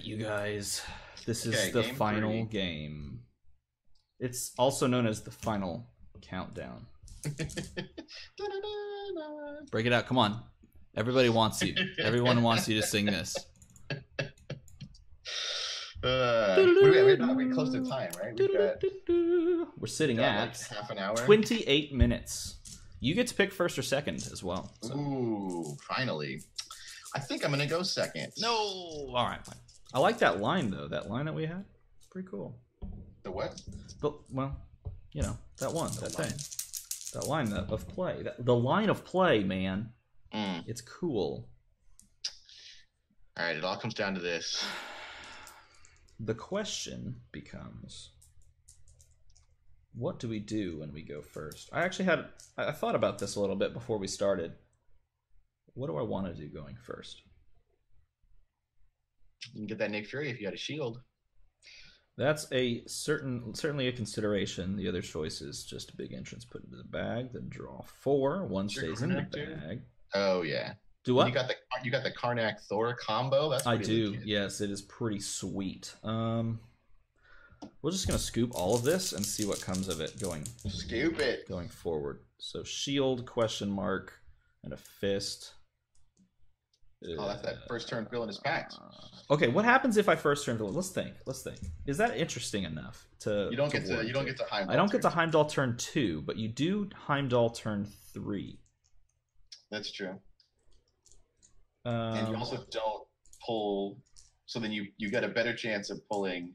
you guys. This is Okay, the game final 3. game. It's also known as the final countdown. Break it out. Come on. Everybody wants you. Everyone wants you to sing this. We're close to time, right? We're sitting got at like half an hour. 28 minutes. You get to pick first or second as well. So. Ooh, finally. I think I'm going to go second. No. All right, fine. I like that line, though. That line that we had. Pretty cool. The what? Well, you know, that one. That thing. That line of play. The line of play, man. It's cool. All right, it all comes down to this. The question becomes, what do we do when we go first? I thought about this a little bit before we started. What do I want to do going first? You can get that Nick Fury if you had a shield. That's certainly a consideration. The other choice is just a big entrance, put into the bag, then draw 4. One stays in the bag. Oh yeah. Do what? You got the Karnak Thor combo. That's I do. legit. Yes, it is pretty sweet. We're just gonna scoop all of this and see what comes of it Scoop it going forward. So shield, question mark, and a fist. Oh, that's that first turn villainous pact. Okay, what happens if I first turn villain? Let's think. Is that interesting enough to? You don't get to Heimdall. I don't get to Heimdall turn 2, but you do Heimdall turn 3. That's true. And you also don't pull, so then you get a better chance of pulling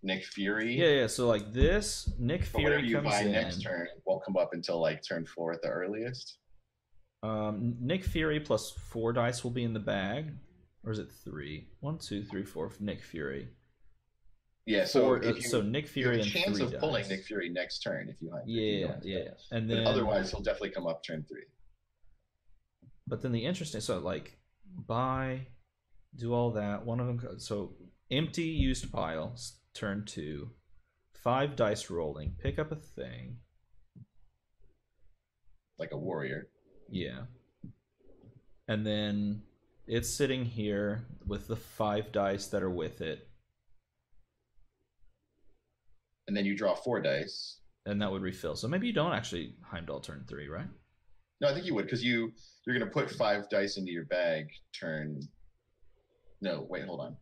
Nick Fury. Yeah. So like this, Nick Fury whatever you comes buy in. next turn won't come up until like turn 4 at the earliest. Nick Fury plus 4 dice will be in the bag, or is it 3? 1, 2, 3, 4. Nick Fury. Yeah. So Nick Fury you have a and chance 3 of pulling dice. Nick Fury next turn if you Yeah. And then but otherwise he'll definitely come up turn 3. But then the interesting, so like buy, do all that. One of them, so empty used pile, turn 2, 5 dice rolling, pick up a thing. Like a warrior. Yeah. And then it's sitting here with the 5 dice that are with it. And then you draw 4 dice. And that would refill. So maybe you don't actually Heimdall turn 3, right? No, I think you would, because you're going to put 5 dice into your bag turn... No, wait, hold on.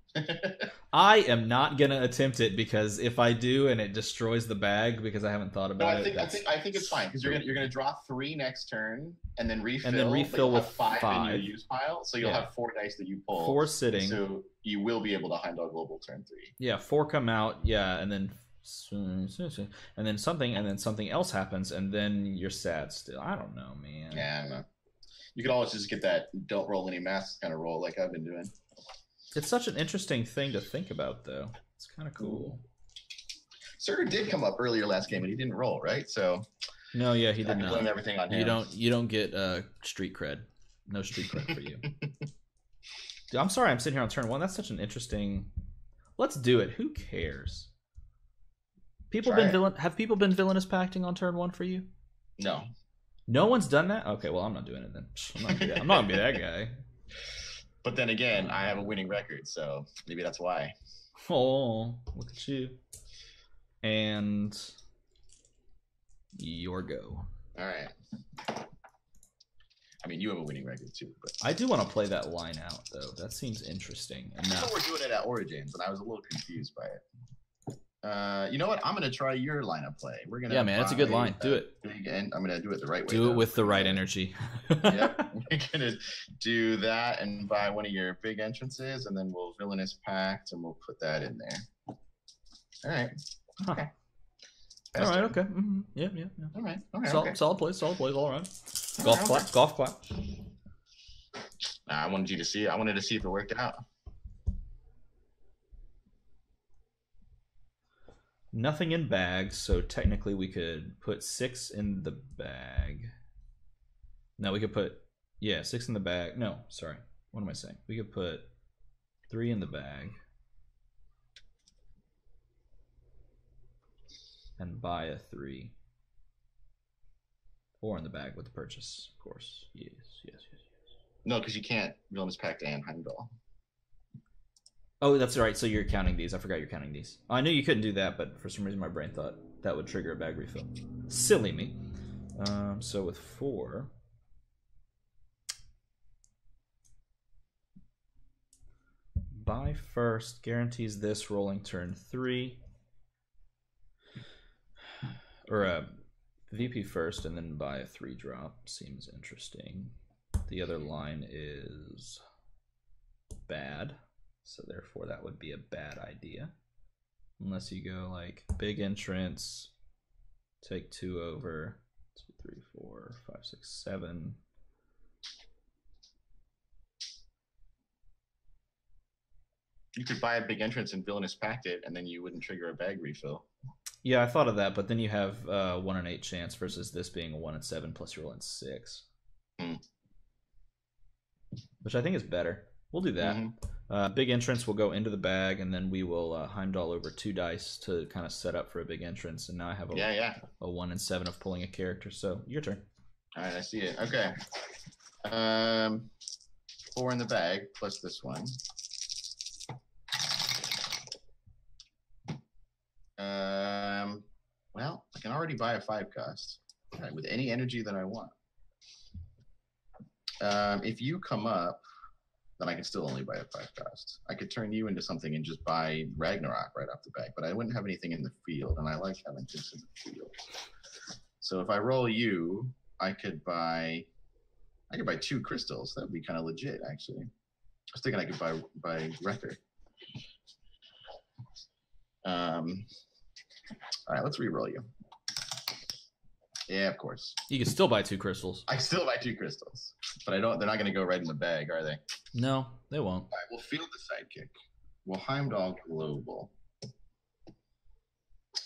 I am not going to attempt it, because if I do and it destroys the bag because I haven't thought about it... I think it's fine, because you're gonna draw 3 next turn and then refill. And then refill with 5 in your use pile, so you'll have 4 dice that you pull. 4 sitting. So you will be able to Heimdall Global turn 3. Yeah, 4 come out, yeah, and then something else happens, and then you're sad still. I don't know, man. Yeah, I don't know. You could always just get that don't roll any masks kind of roll like I've been doing. It's such an interesting thing to think about, though. It's kind of cool. Surtur did come up earlier last game, and he didn't roll, right? So no, yeah, he did not. Blame everything on him. You don't get street cred. No street cred for you. Dude, I'm sorry, I'm sitting here on turn 1. That's such an interesting. Let's do it. Who cares? Have people been villainous pacting on turn 1 for you? No. No one's done that? Okay, well, I'm not doing it then. I'm not gonna be that guy. But then again, I have a winning record, so maybe that's why. Oh, look at you. And your go. All right. I mean, you have a winning record too. But I do want to play that line out, though. That seems interesting. I know we're doing it at Origins, and I was a little confused by it. You know what? I'm gonna try your lineup play. We're gonna. Yeah, man, it's a good line. Do it. I'm gonna do it the right way. Do it with the right energy. Yep. We're gonna do that and buy one of your big entrances, and then we'll villainous pact, and we'll put that in there. All right. Okay. All right. Okay. Mm-hmm. Yeah. All right. Solid plays. All right. Golf clap. I wanted you to see it. I wanted to see if it worked out. Nothing in bags, so technically we could put 6 in the bag. No, we could put 6 in the bag. No, sorry. What am I saying? We could put 3 in the bag and buy a 3. 4 in the bag with the purchase, of course. Yes. No, because you can't villainous pact and Heimdall. Oh, that's right. So you're counting these. I forgot you're counting these. I knew you couldn't do that, but for some reason my brain thought that would trigger a bag refill. Silly me. So with 4... Buy first guarantees this rolling turn 3. Or VP first and then buy a 3-drop. Seems interesting. The other line is bad. So therefore that would be a bad idea. Unless you go like big entrance, take 2 over, 2, 3, 4, 5, 6, 7. You could buy a big entrance and Villainous Pact it, and then you wouldn't trigger a bag refill. Yeah, I thought of that, but then you have 1 in 8 chance versus this being a 1 in 7 plus you're rolling 6. Which I think is better. We'll do that. Big entrance will go into the bag, and then we will Heimdall over 2 dice to kind of set up for a big entrance. And now I have a 1 in 7 of pulling a character. So your turn. All right, I see it. Okay. 4 in the bag plus this one. Well, I can already buy a 5 cost with any energy that I want. If you come up, then I can still only buy a 5 cost. I could turn you into something and just buy Ragnarok right off the bat, but I wouldn't have anything in the field, and I like having things in the field. So if I roll you, I could buy 2 crystals. That would be kind of legit, actually. I was thinking I could buy Wrecker. All right, let's re-roll you. Yeah, of course. You can still buy 2 crystals. I still buy 2 crystals, but they're not going to go right in the bag, are they? No, they won't. All right, we'll field the sidekick. We'll Heimdall global.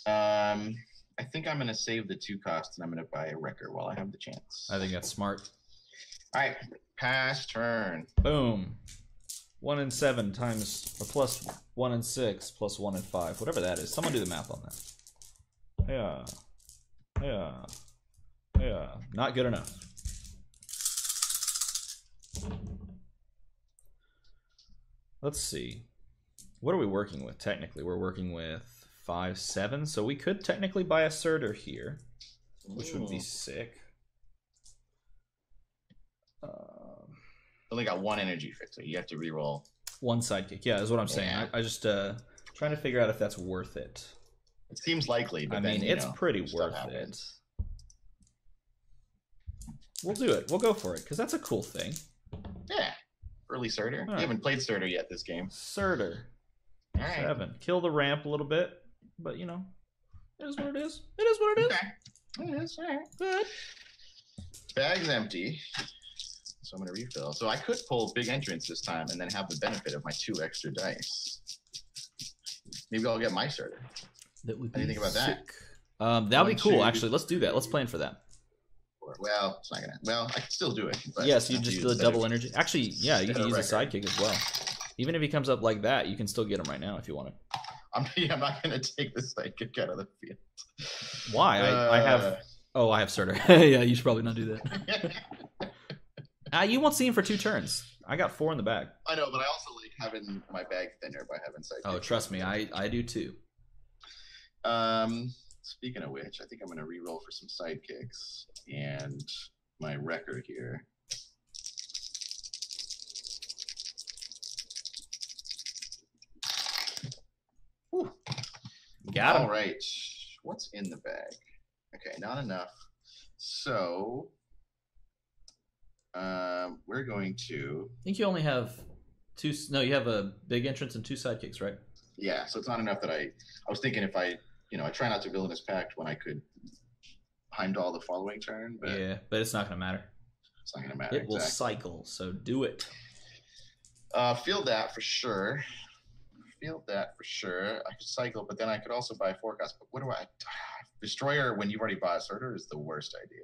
I think I'm going to save the 2 costs and I'm going to buy a Wrecker while I have the chance. I think that's smart. All right, pass turn. Boom. 1 in 7 times, or plus 1 in 6 plus 1 in 5, whatever that is. Someone do the math on that. Yeah. Not good enough. Let's see. What are we working with technically? We're working with 5, 7, so we could technically buy a Surtur here, which would be sick. Only got 1 energy fix, so you have to re-roll. 1 sidekick, yeah, is what I'm saying. Yeah. I just trying to figure out if that's worth it. It seems likely, but I mean, it's pretty worth it. We'll do it. We'll go for it, because that's a cool thing. Yeah. Early Surtur. Right. You haven't played Surtur yet this game. Surtur. All right. 7. Kill the ramp a little bit, but you know, it is what it is. It is what it is. Okay. It is. All right. Good. Bag's empty. So I'm going to refill. So I could pull big entrance this time and then have the benefit of my 2 extra dice. Maybe I'll get my Surtur. That would What do you think about that? That would be cool, 1, 2. actually. Let's do that. Let's plan for that. Well, it's not gonna. Well, I can still do it. But Yeah, so you just do a double energy. Actually, yeah, you can use a Record. sidekick as well. Even if he comes up like that, you can still get him right now if you want to. I'm not going to take the sidekick out of the field. Why? I have. Oh, I have Surtur. Yeah, you should probably not do that. You won't see him for 2 turns. I got 4 in the bag. I know, but I also like having my bag thinner by having sidekick. Oh, trust me, I do too. Speaking of which, I think I'm going to re-roll for some sidekicks and my Wrecker here. Whew. Got him. All right. What's in the bag? Okay, not enough. So we're going to. I think you only have 2. No, you have a big entrance and 2 sidekicks, right? Yeah, so it's not enough that I was thinking if I try not to Villainous Pact when I could Heimdall the following turn, but Yeah, but it's not going to matter. it's not going to matter. It will cycle, so do it. Field that for sure. I could cycle, but then I could also buy forecast. But what do I? Destroyer when you've already bought a Surtur is the worst idea.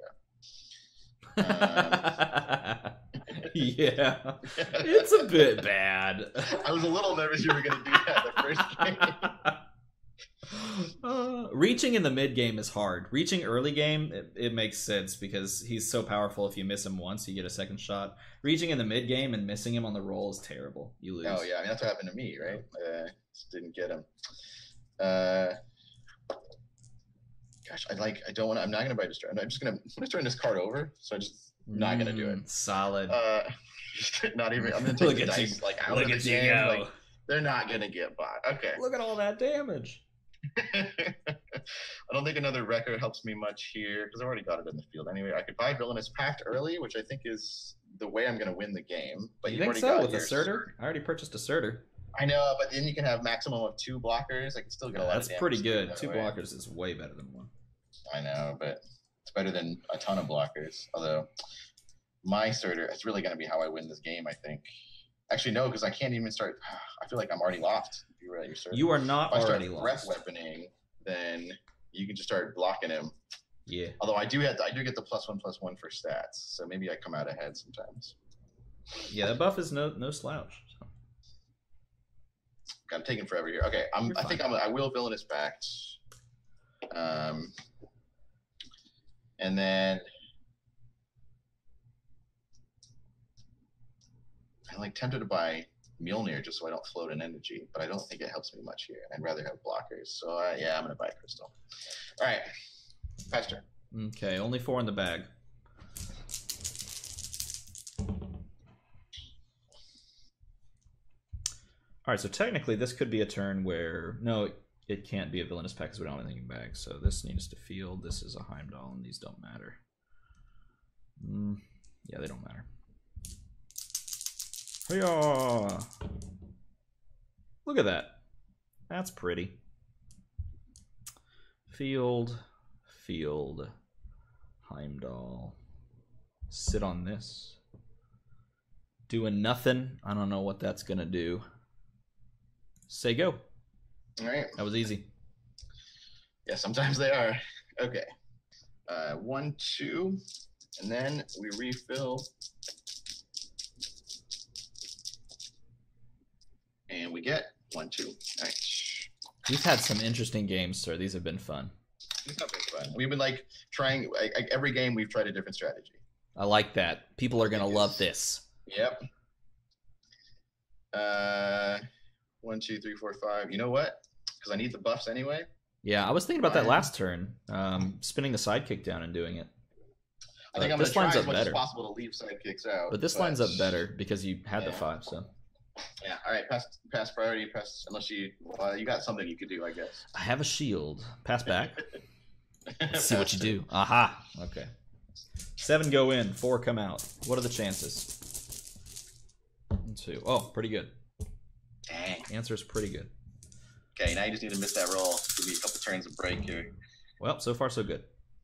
Yeah, it's a bit bad. I was a little nervous you were going to do that the first game. reaching in the mid game is hard. Reaching early game, it makes sense because he's so powerful. If you miss him once, you get a second shot. Reaching in the mid game and missing him on the roll is terrible. You lose. Oh yeah, I mean that's what happened to me, right? Just didn't get him. Gosh, I don't want to. I'm not gonna buy Destroy. I'm gonna turn this card over. So I'm just not gonna do it. Solid. Not even. I'm gonna take the dice out of the game. Go. They're not gonna get bought. Okay. Look at all that damage. I don't think another record helps me much here because I've already got it in the field anyway. I could buy Villainous Pact early, which I think is the way I'm going to win the game. But you think so with Asserter? I already purchased Asserter. I know, but then you can have maximum of 2 blockers. I can still get a lot of damage. That's pretty good. 2 blockers is way better than 1. I know, but it's better than a ton of blockers. Although my Asserter, it's really going to be how I win this game, I think. Actually, no, because I can't even start. I feel like I'm already lost. You are not already lost. If I start breath weaponing, then you can just start blocking him. Yeah. Although I do get the +1/+1 for stats, so maybe I come out ahead sometimes. Yeah, that buff is no slouch. So. I'm taking forever here. Okay, I will Villainous Pact. And then I'm tempted to buy Mjolnir just so I don't float in energy, but I don't think it helps me much here. I'd rather have blockers. So yeah, I'm gonna buy Crystal. All right, faster. Okay, only 4 in the bag. All right, so technically this could be a turn where no, it can't be a Villainous Pact because we don't have anything in bag. So this needs to field. This is a Heimdall, and these don't matter. Yeah, they don't matter. Hey-ya! Look at that. That's pretty. Field, Heimdall. Sit on this. Doing nothing. I don't know what that's gonna do. Say go. All right. That was easy. Yeah, sometimes they are. Okay. 1, 2, and then we refill. And we get 1, 2. All right. We've had some interesting games, sir. These have been fun. These have been fun. We've been trying every game. We've tried a different strategy. I like that. People are gonna love this. Yep. 1, 2, 3, 4, 5. You know what? Because I need the buffs anyway. Yeah, I was thinking about that last turn. Spinning the sidekick down and doing it. I think I'm going to try as much as possible to leave sidekicks out. But this lines up better because you had the 5, so. Yeah, all right, pass priority, unless you got something you could do, I guess. I have a shield. Pass back. Let's see what you do. Aha, okay. 7 go in, 4 come out. What are the chances? 1, 2. Oh, pretty good. Dang. Answer's pretty good. Okay, now you just need to miss that roll. Give me a couple turns of break here. Well, so far so good.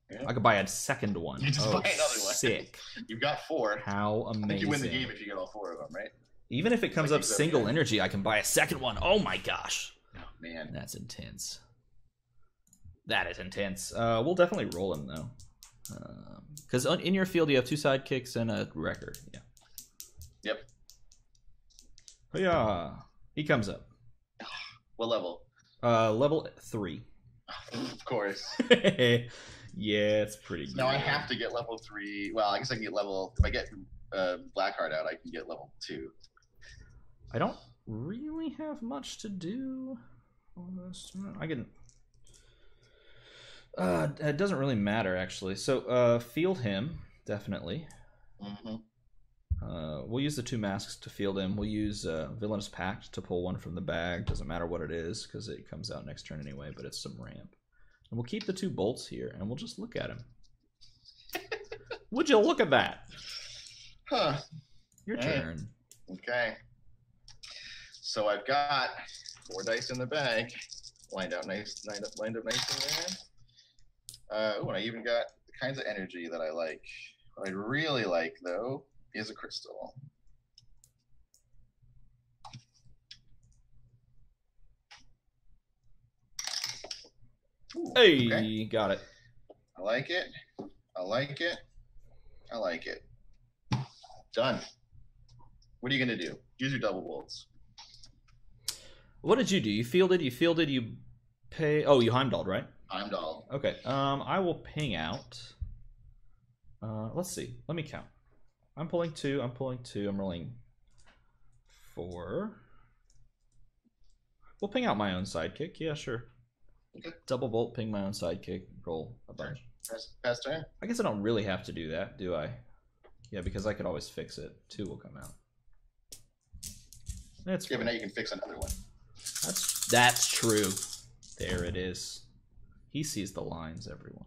Yeah. I could buy a second one. You just buy another one. Sick. You've got 4. How amazing. I think you win the game if you get all 4 of them, right? Even if it comes up single energy, I can buy a second one. Oh my gosh. Oh, man. That's intense. That is intense. We'll definitely roll him, though. Because in your field, you have 2 sidekicks and a record. Yeah. Yep. Yeah. He comes up. What level? Level 3. Of course. Yeah, it's pretty good. Now I have to get level 3. Well, I guess I can get level... If I get Blackheart out, I can get level 2. I don't really have much to do on this. I can... it doesn't really matter, actually. So, field him, definitely. Mm-hmm. We'll use the 2 masks to field him. We'll use Villainous Pact to pull 1 from the bag. Doesn't matter what it is, because it comes out next turn anyway, but it's some ramp. And we'll keep the 2 bolts here, and we'll just look at him. Would you look at that? Huh. Your turn. Okay. So I've got 4 dice in the bag. Lined up nicely there. Oh, and I even got the kinds of energy that I like. What I'd really like, though, is a crystal. Ooh, hey, okay. Got it. I like it. I like it. I like it. Done. What are you going to do? Use your double bolts. What did you do? You fielded, you pay... Oh, you Heimdalled, right? Heimdall. Okay. I will ping out. Let's see. Let me count. I'm pulling 2. I'm pulling 2. I'm rolling 4. We'll ping out my own sidekick. Yeah, sure. Okay. Double bolt, ping my own sidekick, roll a bunch. Pass turn. I guess I don't really have to do that, do I? Yeah, because I could always fix it. 2 will come out. That's yeah, but now you can fix another one. That's true. There it is. He sees the lines, everyone.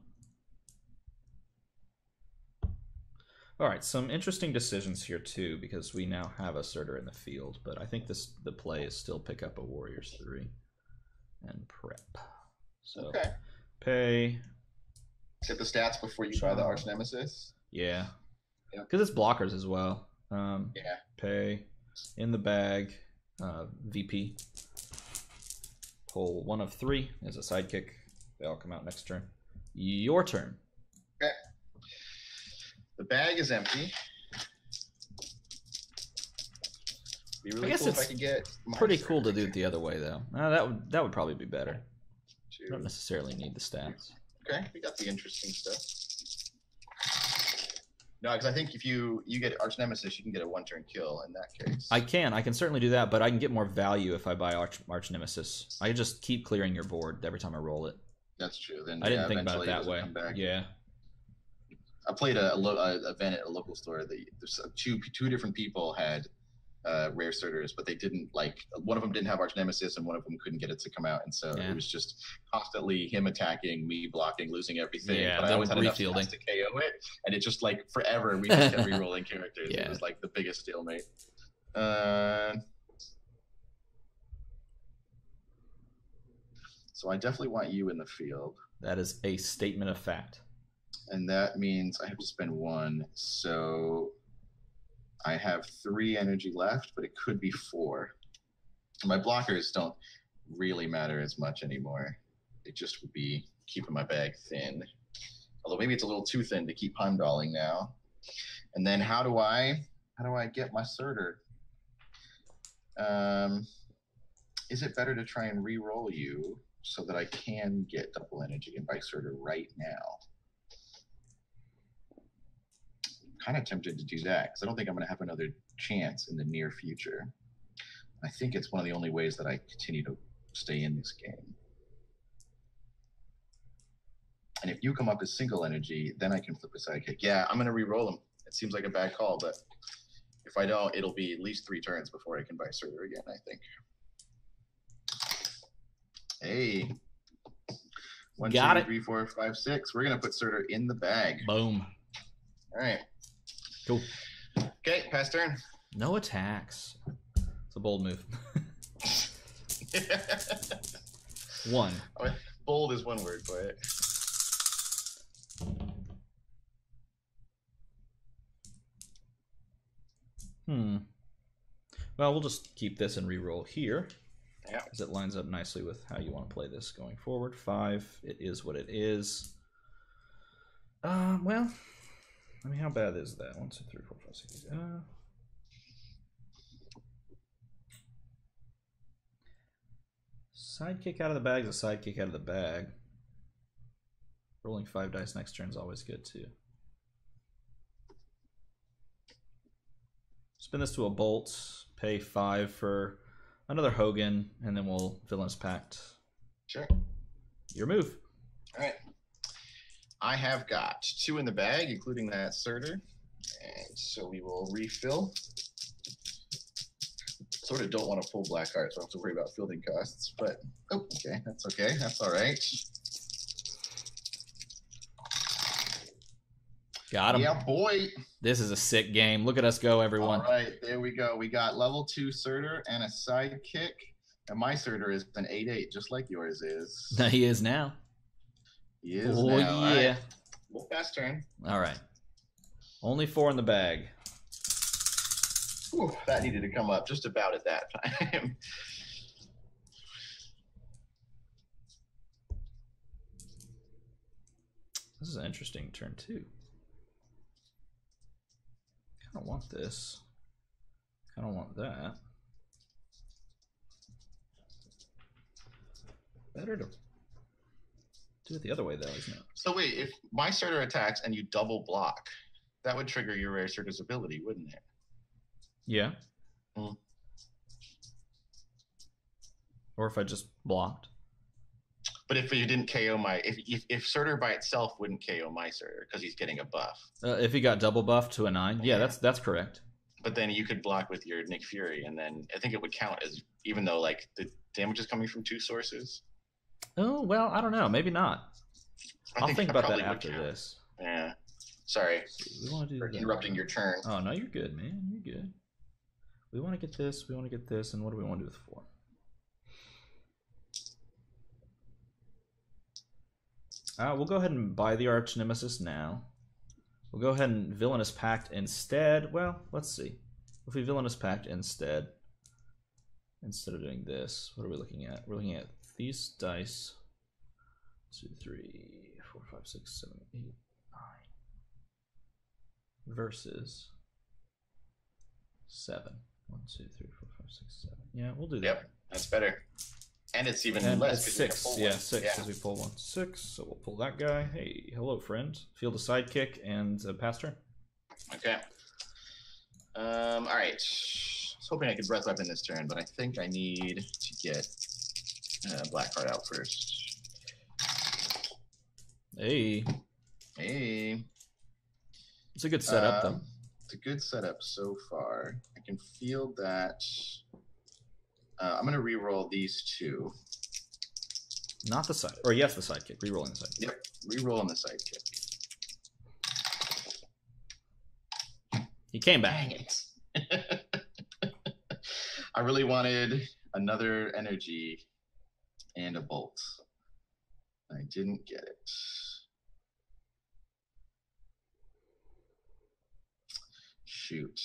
All right, some interesting decisions here too, because we now have a Surtur in the field, but I think the play is still pick up a Warriors 3 and prep. So okay. Pay. Get the stats before you buy the Arch Nemesis. Yeah. Because it's blockers as well. Yeah. Pay. In the bag. VP. Pull 1 of 3 as a sidekick. They all come out next turn. Your turn. Okay. The bag is empty. Be really I guess cool it's if I could get pretty cool to do it the other way, though. That would probably be better. You don't necessarily need the stats. Okay, we got the interesting stuff. No, because I think if you get Arch Nemesis, you can get a 1-turn kill in that case. I can certainly do that, but I can get more value if I buy Arch Nemesis. I just keep clearing your board every time I roll it. That's true. Then I didn't think about it that way. Yeah. I played a event at a local store. There's two different people had rare Surturs, but they didn't one of them didn't have Arch Nemesis and one of them couldn't get it to come out, and so it was just constantly him attacking, me blocking, losing everything. Yeah, but I always had enough stats to KO it, and it just forever we just kept re-rolling characters. Yeah. It was the biggest stalemate. So I definitely want you in the field. That is a statement of fact. And that means I have to spend 1, so I have 3 energy left, but it could be 4. My blockers don't really matter as much anymore. It just would be keeping my bag thin. Although maybe it's a little too thin to keep Heimdalling now. And then how do I get my Surtur? Is it better to try and re-roll you so that I can get double energy and buy Surtur right now? Kind of tempted to do that because I don't think I'm going to have another chance in the near future. I think it's one of the only ways that I continue to stay in this game. And if you come up as single energy, then I can flip a sidekick. Yeah, I'm going to re-roll him. It seems like a bad call, but if I don't, it'll be at least 3 turns before I can buy Surtur again, I think. Hey. 1, 2, 3, 4, 5, 6. We're going to put Surtur in the bag. Boom. All right. Cool. Okay, pass turn. No attacks. It's a bold move. 1. Oh, bold is one word for it. Well, we'll just keep this and re-roll here. Yeah. Because it lines up nicely with how you want to play this going forward. 5. It is what it is. Well, I mean, how bad is that? 1, 2, 3, 4, 5, 6. Sidekick out of the bag is a sidekick out of the bag. Rolling 5 dice next turn is always good too. Spin this to a bolt. Pay 5 for another Hogan, and then we'll Villainous Pact. Sure. Your move. All right. I have got 2 in the bag, including that Surtur. And so we will refill. Sort of don't want to pull Black Heart, so I don't have to worry about fielding costs. But, oh, okay, that's okay. That's all right. Got him. Yeah, boy. This is a sick game. Look at us go, everyone. All right, there we go. We got level 2 Surtur and a sidekick. And my Surtur is an 8/8, just like yours is. He is now. He is now. Yeah. Yeah. Right. Well, fast turn. All right. Only 4 in the bag. Whew, that needed to come up just about at that time. This is an interesting turn too. Kind of want this. Kind of want that. Better to Do it the other way though, isn't it? So wait, if my starter attacks and you double block, that would trigger your rare starter's ability, wouldn't it? Yeah. Hmm. Or if I just blocked. But if you didn't KO my, if starter by itself wouldn't KO my starter because he's getting a buff. If he got double buffed to a 9, yeah, that's correct. But then you could block with your Nick Fury, and then I think it would count as, even though like the damage is coming from 2 sources. Oh well, I don't know. Maybe not. I'll think about that after count. this. Yeah. Sorry. We want to do for interrupting your turn. Oh no, you're good, man. You're good. We want to get this. We want to get this, and what do we want to do with 4? We'll go ahead and buy the Arch Nemesis now. We'll go ahead and Villainous Pact instead. Well, let's see. If we Villainous Pact instead of doing this, what are we looking at? We're looking at these dice. 2, 3, 4, 5, 6, 7, 8, 9. Versus 7. 1, 2, 3, 4, 5, 6, 7. Yeah, we'll do that. Yep, that's better. And it's even and less. It's 6. Yeah, 6 because we pull 1. 6. So we'll pull that guy. Hey, hello, friend. Field a sidekick and pass turn. Okay. All right. I was hoping I could breath weapon this turn, but I think I need to get Blackheart out first. Hey. Hey. It's a good setup, though. It's a good setup so far. I can feel that. I'm going to re-roll these 2. Not the side. Or yes, the sidekick. Re-rolling the sidekick. Yep. Re-rolling the sidekick. He came back. Dang it. I really wanted another energy and a bolt. I didn't get it. Shoot.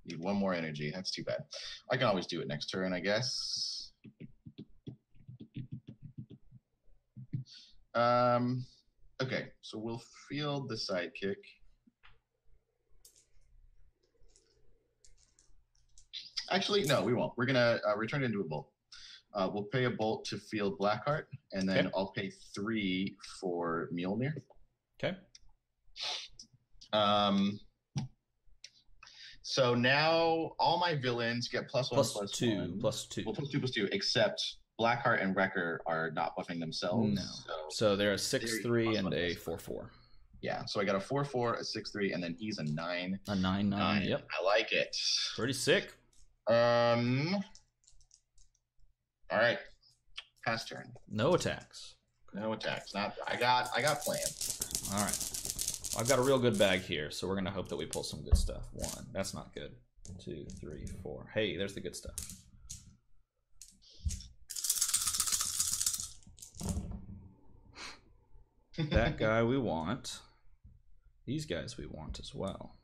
Need 1 more energy. That's too bad. I can always do it next turn, I guess. Okay, so we'll field the sidekick. Actually, no, we won't. We're gonna return it into a bolt. We'll pay a bolt to field Blackheart, and then I'll pay 3 for Mjolnir. Okay. So now all my villains get +1, +2, +1. +2. Well, +2, +2, except Blackheart and Wrecker are not buffing themselves. No. So they're a 6/3 and a 4/4. Yeah, so I got a 4/4, a 6/3, and then he's a 9. A 9/9. Yep. I like it. Pretty sick. All right. Pass turn. No attacks. No attacks. Not. I got plans. All right. I've got a real good bag here, so we're gonna hope that we pull some good stuff. 1. That's not good. 2, 3, 4. Hey, there's the good stuff. That guy we want. These guys we want as well.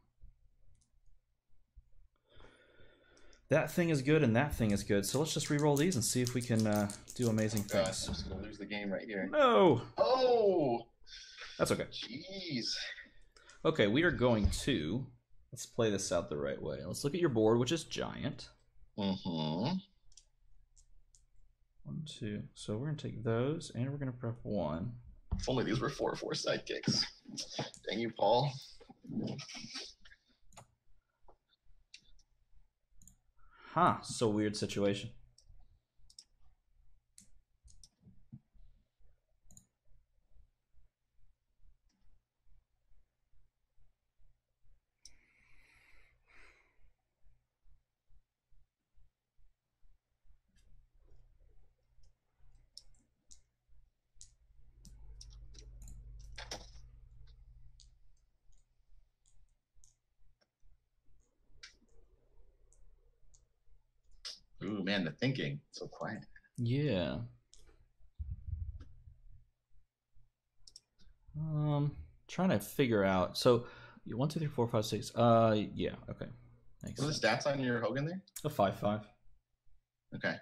That thing is good and that thing is good. So let's just re-roll these and see if we can do amazing things. I'm just gonna lose the game right here. No. Oh. That's okay. Jeez. Okay, we are going to, let's play this out the right way. Let's look at your board, which is giant. Mm-hmm. 1, 2. So we're gonna take those, and we're gonna prep 1. If only these were 4/4 sidekicks. Dang you, Paul. Huh? So weird situation. Ooh, man, the thinking. So quiet. Yeah. Trying to figure out. So, 1, 2, 3, 4, 5, 6. Yeah. Okay. Makes What are the stats on your Hogan there? A 5/5. Okay.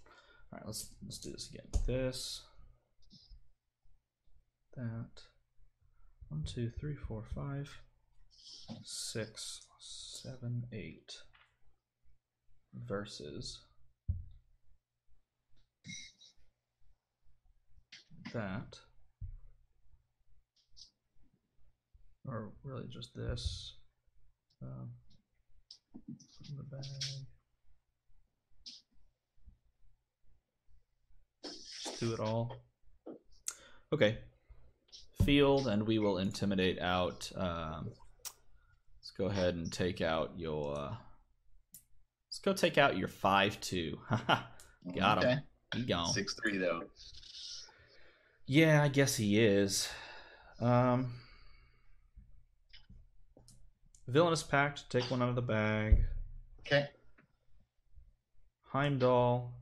All right. Let's do this again. This. That. 1, 2, 3, 4, 5, 6, 7, 8. versus that, or really just this. Put in the bag. Just do it all. Okay. Field, and we will intimidate out. Let's go ahead and take out your. Let's go take out your 5-2. Got him. He gone. 6-3 though. Yeah, I guess he is. Villainous Pact, take one out of the bag. Okay. Heimdall.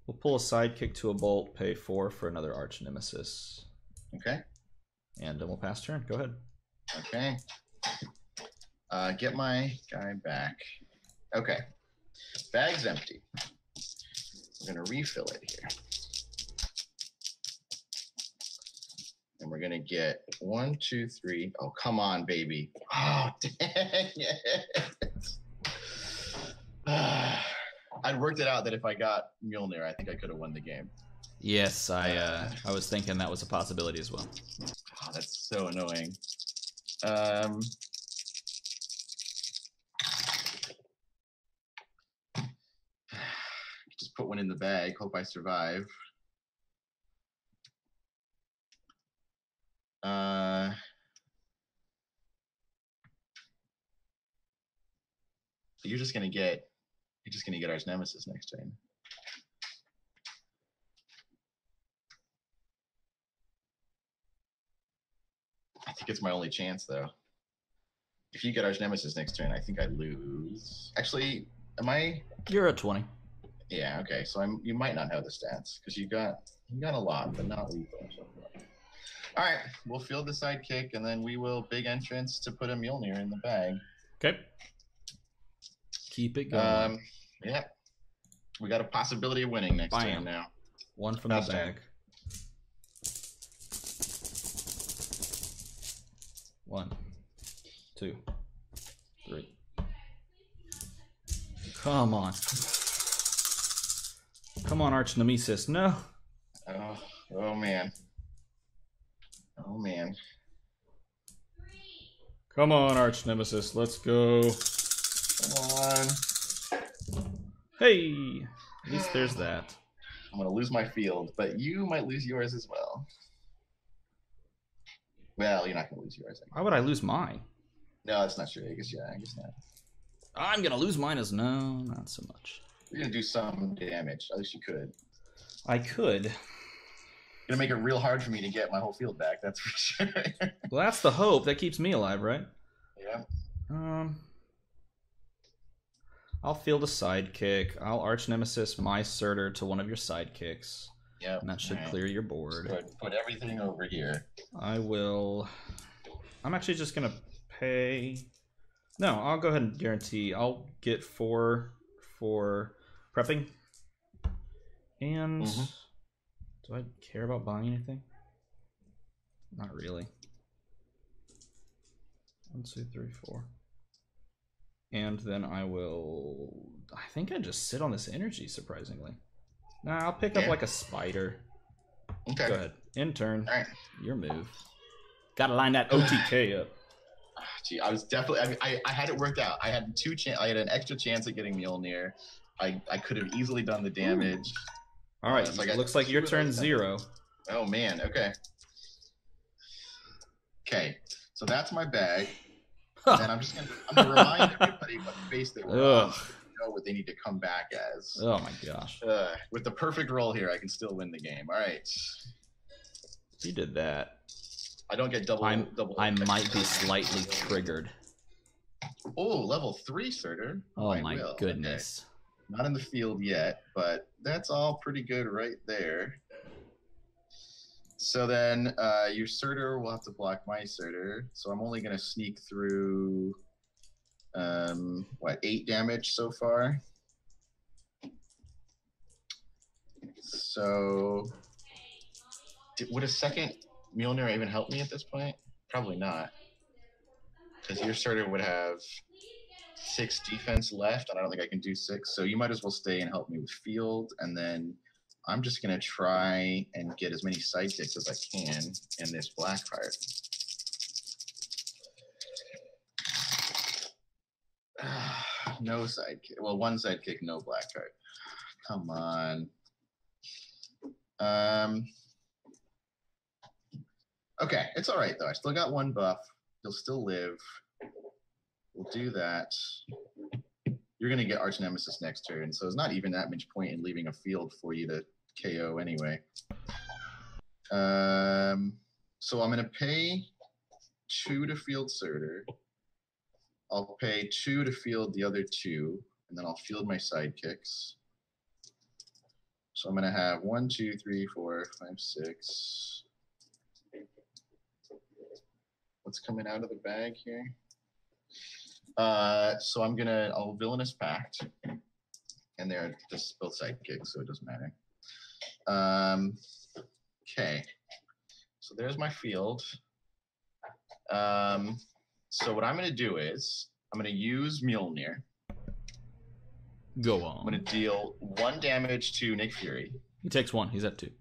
We'll pull a sidekick to a bolt, pay 4 for another arch nemesis. Okay. And then we'll pass turn. Go ahead. Okay. Get my guy back. Okay. Bag's empty. We're going to refill it here. And we're going to get 1, 2, 3. Oh, come on, baby. Oh, dang it. I'd worked it out that if I got Mjolnir, I think I could have won the game. Yes, I was thinking that was a possibility as well. Oh, that's so annoying. Just put one in the bag. Hope I survive. You're just gonna get Arch Nemesis next turn. I think it's my only chance, though. If you get Arch Nemesis next turn, I think I lose. Actually, am I? You're at 20. Yeah. Okay. So you might not have the stats because you got a lot, but not lethal. All right. We'll field the sidekick, and then we will big entrance to put a Mjolnir in the bag. Okay. Keep it going. Yeah. We got a possibility of winning next turn now. One from the bag. 1, 2, 3. Come on. Come on, Arch Nemesis. No. Oh man. Oh man. Come on, Arch Nemesis. Let's go. Come on. Hey. At least there's that. I'm going to lose my field, but you might lose yours as well. Well, you're not going to lose yours. Why would I lose mine? No, that's not true. I guess not. I'm going to lose mine as no, not so much. You're going to do some damage. At least you could. I could. You're going to make it real hard for me to get my whole field back, that's for sure. Well, that's the hope. That keeps me alive, right? Yeah. I'll field a sidekick. I'll Arch Nemesis my Surtur to one of your sidekicks. Yeah. And that should clear your board. Put everything over here. I will. I'm actually just going to pay. No, I'll go ahead and guarantee. I'll get 4 for prepping. And do I care about buying anything? Not really. 1, 2, 3, 4. And then I will. I think I just sit on this energy, surprisingly. Nah, I'll pick up like a spider. Okay. Go ahead. In turn. All right. Your move. Gotta line that OTK up. Gee, I was definitely. I had it worked out. I had I had an extra chance at getting Mjolnir. I could have easily done the damage. All right. So looks like your turn 0. Oh man. Okay. Okay. So that's my bag. And I'm gonna remind everybody what face they were on, so they know what they need to come back as. Oh my gosh. With the perfect roll here, I can still win the game. All right. You did that. I don't get double. I might be slightly triggered. Oh, level 3 Surtur. Oh my goodness. Okay. Not in the field yet, but that's all pretty good right there. So then your Surtur will have to block my Surtur. So I'm only going to sneak through, 8 damage so far. So would a second Mjolnir even help me at this point? Probably not. Because your Surtur would have 6 defense left, and I don't think I can do 6. So you might as well stay and help me with field, and then I'm just gonna try and get as many sidekicks as I can in this black card. No sidekick. Well, one sidekick, no black card. Come on. Okay, it's all right though. I still got 1 buff. He'll still live. We'll do that. You're gonna get Arch Nemesis next turn, so there's not even that much point in leaving a field for you to KO anyway. So I'm gonna pay 2 to field Surtur. I'll pay 2 to field the other 2, and then I'll field my sidekicks. So I'm gonna have 1, 2, 3, 4, 5, 6. What's coming out of the bag here? So I'll Villainous Pact, and they're just both sidekicks, so it doesn't matter. Okay, so there's my field. So what I'm going to do is I'm going to use Mjolnir. Go on. I'm going to deal 1 damage to Nick Fury. He takes 1. He's at 2.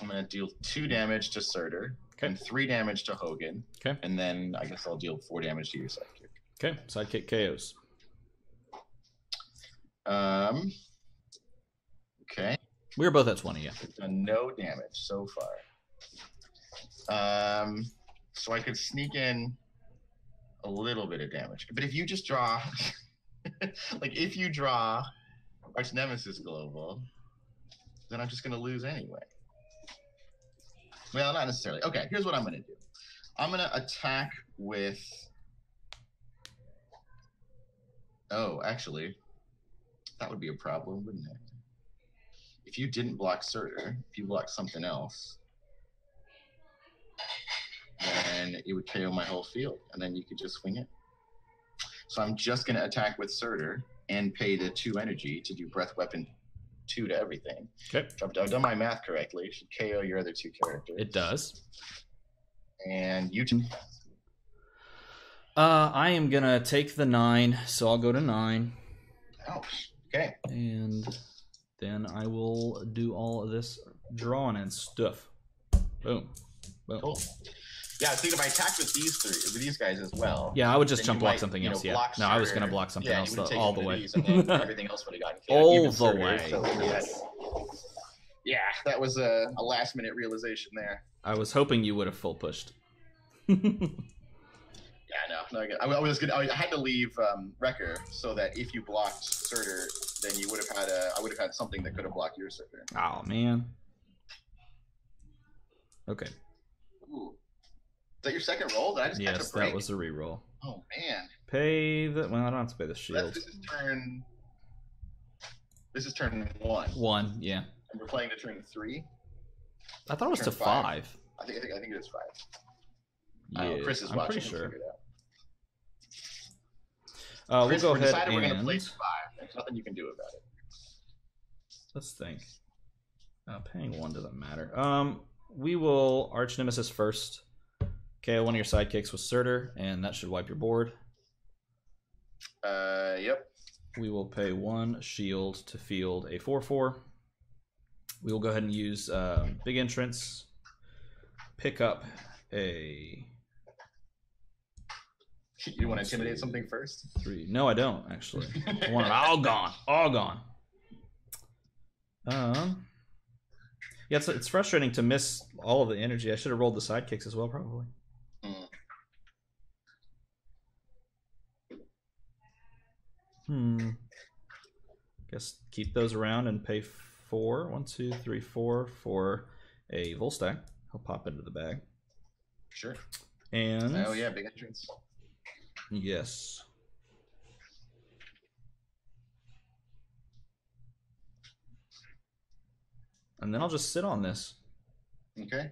I'm going to deal 2 damage to Surtur. Okay. And 3 damage to Hogan. Okay. And then I guess I'll deal 4 damage to your sidekick. Okay. Sidekick KOs. Okay. We were both at 20, yeah. I've done no damage so far. So I could sneak in a little bit of damage. But if you just draw, like if you draw Arch Nemesis Global, then I'm just going to lose anyway. Well, not necessarily. Okay, here's what I'm going to do. I'm going to attack with... Oh, actually, that would be a problem, wouldn't it? If you didn't block Surtur, if you blocked something else, then it would KO my whole field, and then you could just swing it. So I'm just going to attack with Surtur and pay the 2 energy to do Breath Weapon 2 to everything. Okay. If I've done my math correctly, it should KO your other 2 characters. It does. And you two. I am going to take the 9, so I'll go to 9. Ouch. Okay. And then I will do all of this drawing and stuff. Boom. Boom. Cool. Yeah, I think if I attacked with these guys as well. Yeah, I would just jump block something else. Yeah. No, I was going to block something else all the way. And everything else would have gotten killed. All the way. So yes. Yeah, that was a last minute realization there. I was hoping you would have full pushed. Yeah, no, I had to leave Wrecker so that if you blocked Surtur, then you would have had I would have had something that could have blocked your Surtur. Oh man. Okay. Ooh. Is that your second roll? Did I just yes, that was a reroll. Oh man. Pay the I don't have to pay the shield. This is turn 1. 1, yeah. And we're playing to turn 3. I thought it was to 5. I think it is 5. Yeah, Chris is I'm watching. pretty sure. Chris, we'll go ahead we're going to play and... 5. There's nothing you can do about it. Let's think. Paying 1 doesn't matter. We will Arch Nemesis first. KO one of your sidekicks with Surtur, and that should wipe your board. Yep. We will pay 1 shield to field a 4/4. We will go ahead and use Big Entrance. Pick up a... You want to intimidate something first? 3. No, I don't, actually. I want it all gone. All gone. Yeah, it's frustrating to miss all of the energy. I should have rolled the sidekicks as well, probably. Guess keep those around and pay 4. 1, 2, 3, 4 for a Volstagg. He'll pop into the bag. Sure. And oh yeah, Big Entrance. Yes. And then I'll just sit on this. Okay.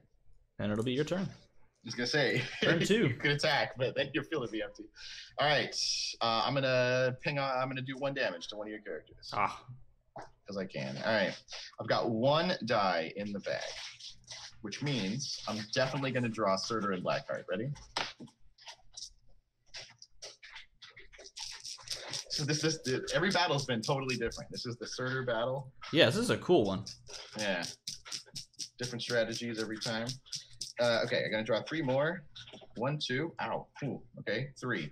And it'll be your turn. I was gonna say turn 2. You could attack, but then your field would be empty. All right. I'm gonna do 1 damage to one of your characters. Because I can. All right. I've got 1 die in the bag, which means I'm definitely gonna draw Surtur and Blackheart. Ready? So every battle's been totally different. This is the Surtur battle. Yeah, this is a cool one. Yeah. Different strategies every time. Okay, I'm gonna draw 3 more. 1, 2. Ow. Ooh, okay, 3.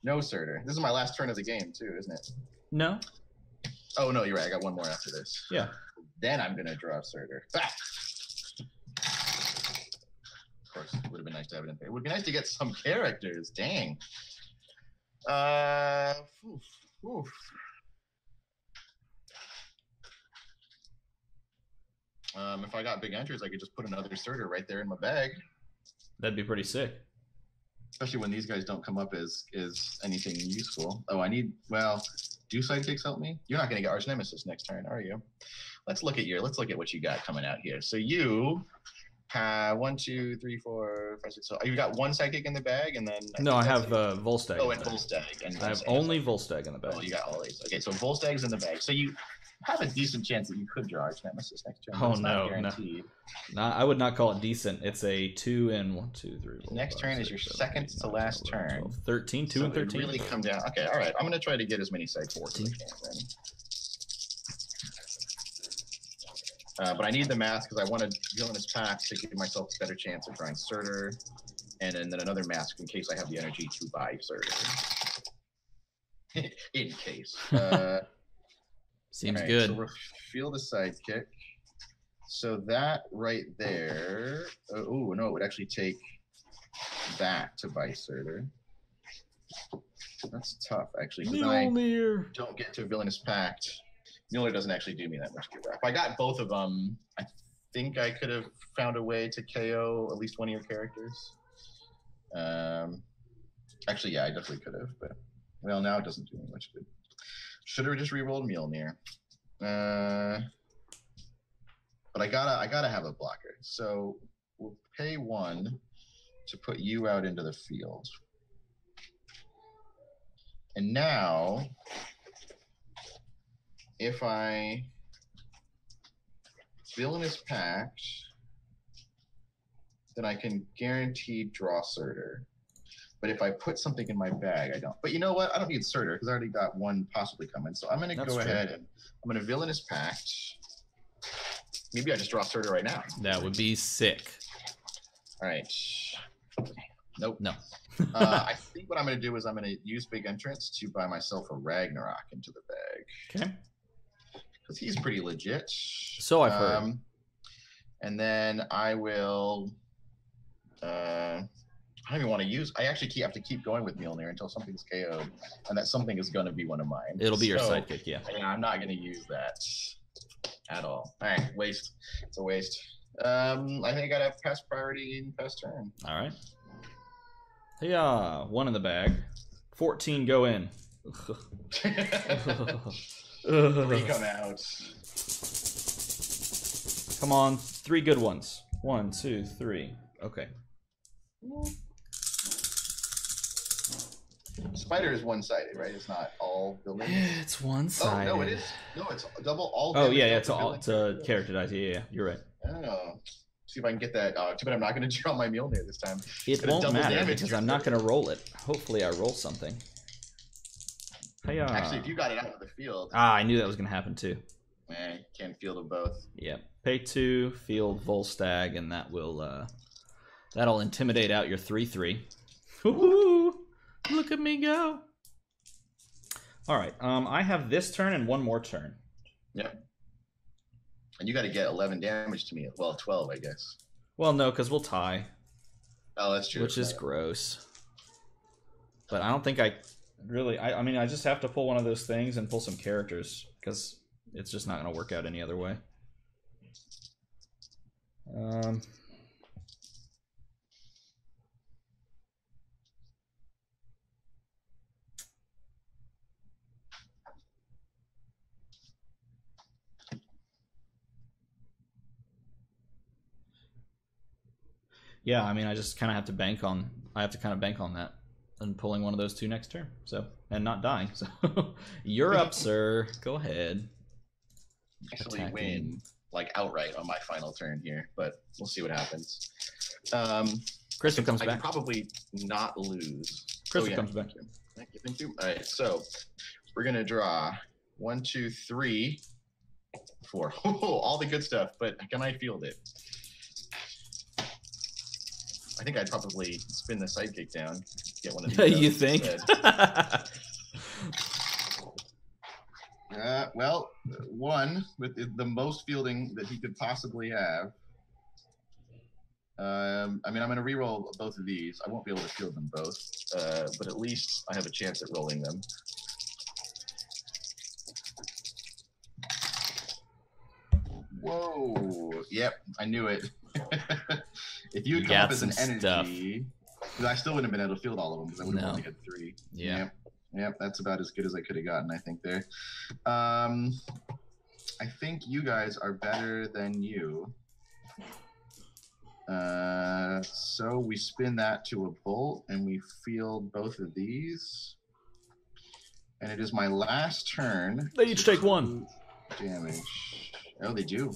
No Surtur. This is my last turn of the game too, isn't it? No. Oh no, you're right. I got 1 more after this. Yeah. Then I'm gonna draw Surtur. Ah! Of course, it would have been nice to have it in there. It would be nice to get some characters. Dang. Oof, oof. If I got big entries, I could just put another Surtur right there in my bag. That'd be pretty sick. Especially when these guys don't come up as anything useful. Oh, I need, well, do sidekicks help me? You're not going to get Arch Nemesis next turn, are you? Let's look at what you got coming out here. So you have 1, 2, 3, 4, 5, 6. So you got 1 sidekick in the bag, and then I have Volstagg. Oh, and Volstagg. And I have only Volstagg in the bag. Oh, you got all these. Okay, so Volstagg's in the bag. So you have a decent chance that you could draw Arch Nemesis next turn. Oh no, no, I would not call it decent. It's a 2 and 1, 2, 3. 4, next 5, turn 6, is your 7, second 8, to 9, last 10, 11, turn. 12, 13, 2 so and 13. Really come down. Okay, all right. I'm gonna try to get as many sidekicks as I can then. But I need the mask because I want to Villainous Pact to give myself a better chance of drawing Surtur, and then another mask in case I have the energy to buy Surtur. In case. Seems right, good. So reveal the sidekick. So that right there. Oh no, it would actually take that to buy Surtur. That's tough, actually. Because I don't get to Villainous Pact. Mjolnir doesn't actually do me that much good. If I got both of them, I think I could have found a way to KO at least one of your characters. Actually, yeah, I definitely could have, but well, now it doesn't do me much good. Should have just re-rolled Mjolnir. But I gotta have a blocker. So we'll pay 1 to put you out into the field. And now, if I Villainous Pact, then I can guaranteed draw Surtur. But if I put something in my bag, I don't. But you know what? I don't need Surtur because I already got 1 possibly coming. So I'm going to go ahead and I'm going to Villainous Pact. Maybe I just draw Surtur right now. That would be sick. All right. Nope. No. I think what I'm going to do is I'm going to use Big Entrance to buy myself a Ragnarok into the bag. Okay. Because he's pretty legit. So I've heard. And then I will... I don't even want to use. I actually have to keep going with Mjolnir until something's KO'd, and that something is going to be one of mine. It'll be your sidekick, yeah. Yeah, I'm not going to use that at all. All right, waste. It's a waste. I think I got to pass priority and pass turn. All right. Yeah, 1 in the bag. 14 go in. 3 come out. Come on, 3 good ones. 1, 2, 3. Okay. Spider is one-sided, right? It's not all villains. It's one-sided. Oh no, it is. No, it's double all. Oh yeah, it's all. It's a character dice. Yeah, you're right. Oh, see if I can get that. Too bad I'm not going to draw my Mjolnir this time. It won't matter because I'm not going to roll it. Hopefully, I roll something. Hiya. Actually, if you got it out of the field. I knew that was going to happen too. Can't field them both. Yeah, pay 2, field Volstagg, and that will that'll intimidate out your 3/3. Woohoo! Look at me go. All right. I have this turn and 1 more turn. Yep. And you got to get 11 damage to me. Well, 12, I guess. Well, no, because we'll tie. Oh, that's true. Which is gross. But I don't think I really... I mean, I just have to pull one of those things and pull some characters. Because it's just not going to work out any other way. Yeah, I mean, I just kind of have to bank on. I have to kind of bank on that and pulling one of those 2 next turn. So and not dying. So you're up, sir. Go ahead. Actually, win like outright on my final turn here, but we'll see what happens. Crystal comes I back. can probably not lose. Crystal comes back. Thank you. All right, so we're gonna draw 1, 2, 3, 4. All the good stuff, but can I field it? I think I'd probably spin the sidekick down, get one of these. You think? Well, one with the most fielding that he could possibly have. I mean, I'm going to re-roll both of these. I won't be able to field them both, but at least I have a chance at rolling them. Whoa! Yep, I knew it. If you had come up as an energy, because I still wouldn't have been able to field all of them because I would have only had 3. Yeah. Yep, that's about as good as I could have gotten, I think, there. I think you guys are better than you. So we spin that to a bolt, and we field both of these. And it is my last turn. They each take 1 damage. Oh, they do.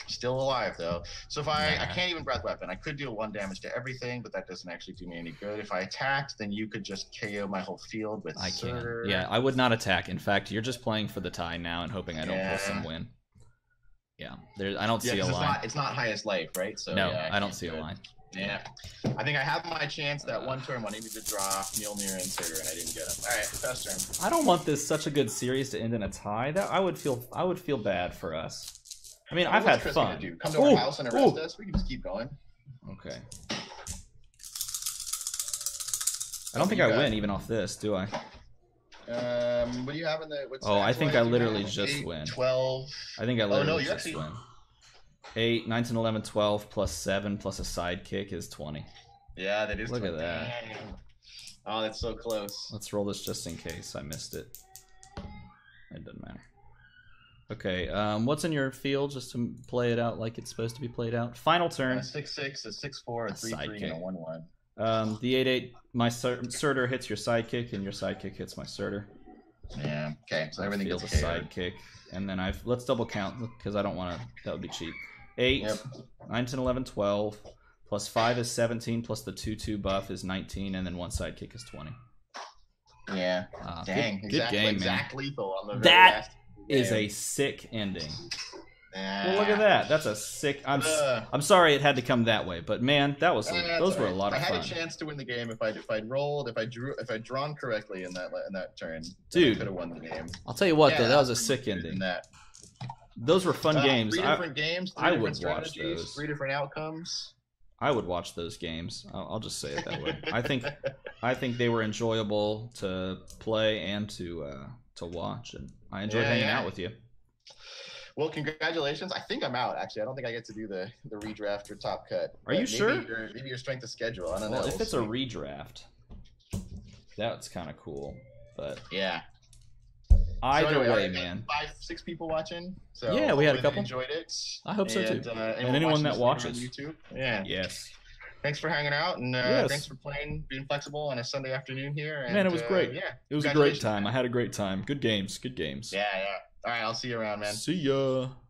Still alive, though. So if I can't even breath weapon. I could deal 1 damage to everything, but that doesn't actually do me any good. If I attacked, then you could just KO my whole field with I Surtur. can. Yeah, I would not attack. In fact, you're just playing for the tie now and hoping I don't pull some win. Yeah, I don't see a line. It's not highest life, right? So no, I don't see a line. Yeah, I think I have my chance that one turn when I needed to draw Mjolnir and Surtur, and I didn't get him. All right, first turn. I don't want this such a good series to end in a tie. That I would feel bad for us. I mean, I've had fun. Do? Come to our house and arrest us? We can just keep going. Okay. I don't think I win even off this, do I? What do you have in the? I think I literally just win. 12. I think I literally just win. 8, 9, 10, 11, 12 plus 7 plus a sidekick is 20. Yeah, that is. Look at that. Oh, that's so close. Let's roll this just in case I missed it. It doesn't matter. Okay, what's in your field just to play it out like it's supposed to be played out? Final turn. 6/6, a 6/4, a 3/3, and a 1/1. The 8/8, my Surtur hits your sidekick, and your sidekick hits my Surtur. Yeah. Okay. So everything gets a sidekick, and then let's double count because I don't want to. That would be cheap. 8, 9, 10, 11, 12, plus 5 is 17, plus the 2/2 buff is 19, and then one sidekick is 20. Yeah. Dang. Good game, man. Exact lethal on the very that last is a sick ending. Nah. Well, look at that. That's a sick. I'm sorry it had to come that way, but man, that was those were a lot of fun. I had a chance to win the game if I'd rolled, if I'd drawn correctly in that turn. Dude, I could have won the game. I'll tell you what, though, that was a sick ending. Those were fun games. 3 different games. I would watch those. 3 different outcomes. I would watch those games. I'll just say it that way. I think they were enjoyable to play and to watch, and I enjoyed hanging out with you. Well, congratulations. I think I'm out, actually. I don't think I get to do the redraft or top cut. Are you sure? Maybe your strength of schedule. I don't know. If it's a redraft, that's kind of cool. But yeah. Either way, man. 5, 6 people watching. So yeah, we had a couple. Enjoyed it. I hope so too. And anyone that watches YouTube. Yeah. Yes. Thanks for hanging out, and thanks for being flexible on a Sunday afternoon here. And, man, it was great. Yeah, it was a great time. I had a great time. Good games. Yeah. All right, I'll see you around, man. See ya.